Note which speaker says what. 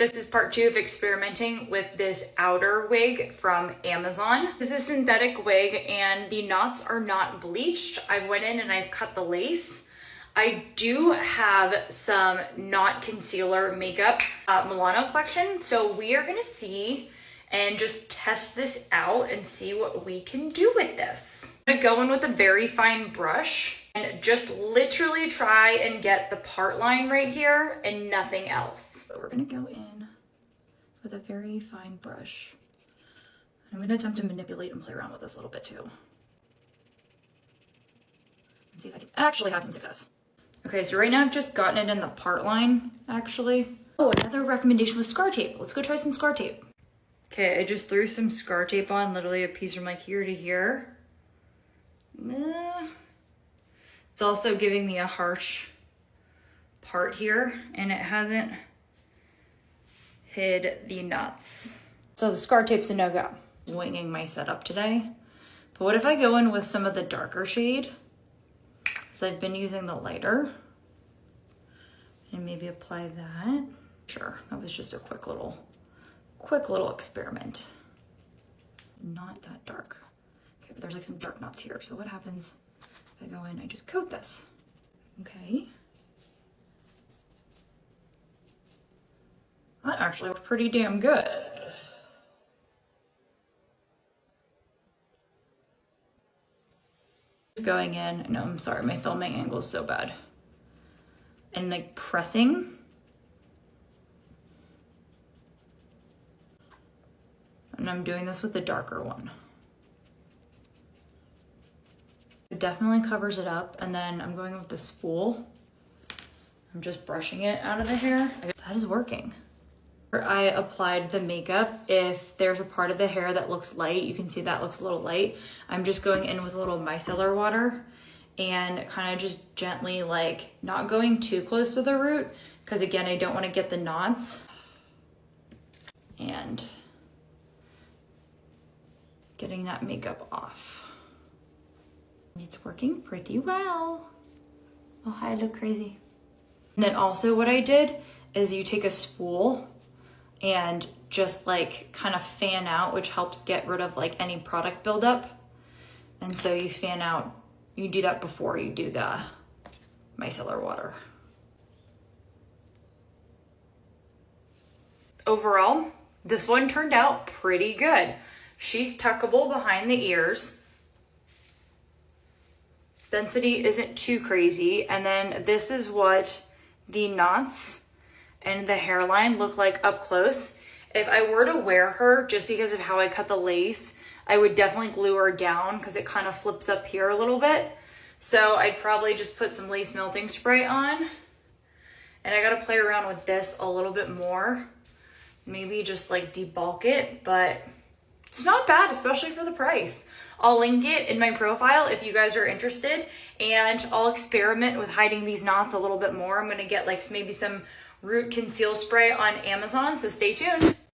Speaker 1: This is part 2 of experimenting with this outer wig from Amazon. This is a synthetic wig and the knots are not bleached. I went in and I've cut the lace. I do have some knot concealer makeup Milano collection. So we are gonna see and just test this out and see what we can do with this. I'm gonna go in with a very fine brush and just literally try and get the part line right here and nothing else. But we're gonna go in with a very fine brush. I'm gonna attempt to manipulate and play around with this a little bit too. And see if I can actually have some success. Okay, so right now I've just gotten it in the part line, actually. Oh, another recommendation was scar tape. Let's go try some scar tape. Okay, I just threw some scar tape on, literally a piece from like here to here. It's also giving me a harsh part here, and it hasn't hid the knots. So the scar tape's a no-go. Winging my setup today. But what if I go in with some of the darker shade? Because I've been using the lighter. And maybe apply that. Sure, that was just a quick little experiment. Not that dark. Okay, but there's like some dark knots here. So what happens if I go in, I just coat this. Okay. That actually looks pretty damn good. Going in, no, I'm sorry, my filming angle is so bad. And like pressing. And I'm doing this with the darker one. It definitely covers it up. And then I'm going with the spool. I'm just brushing it out of the hair. That is working. I applied the makeup. If there's a part of the hair that looks light, you can see that looks a little light. I'm just going in with a little micellar water and kind of just gently, like, not going too close to the root, because again, I don't want to get the knots. And getting that makeup off. It's working pretty well. Oh, I look crazy. And then also what I did is you take a spool and just like kind of fan out, which helps get rid of like any product buildup. And so you fan out, you do that before you do the micellar water. Overall, this one turned out pretty good. She's tuckable behind the ears. Density isn't too crazy. And then this is what the knots and the hairline look like up close. If I were to wear her, just because of how I cut the lace, I would definitely glue her down because it kind of flips up here a little bit. So I'd probably just put some lace melting spray on. And I gotta play around with this a little bit more. Maybe just like debulk it, but it's not bad, especially for the price. I'll link it in my profile if you guys are interested, and I'll experiment with hiding these knots a little bit more. I'm gonna get like maybe some root conceal spray on Amazon, so stay tuned.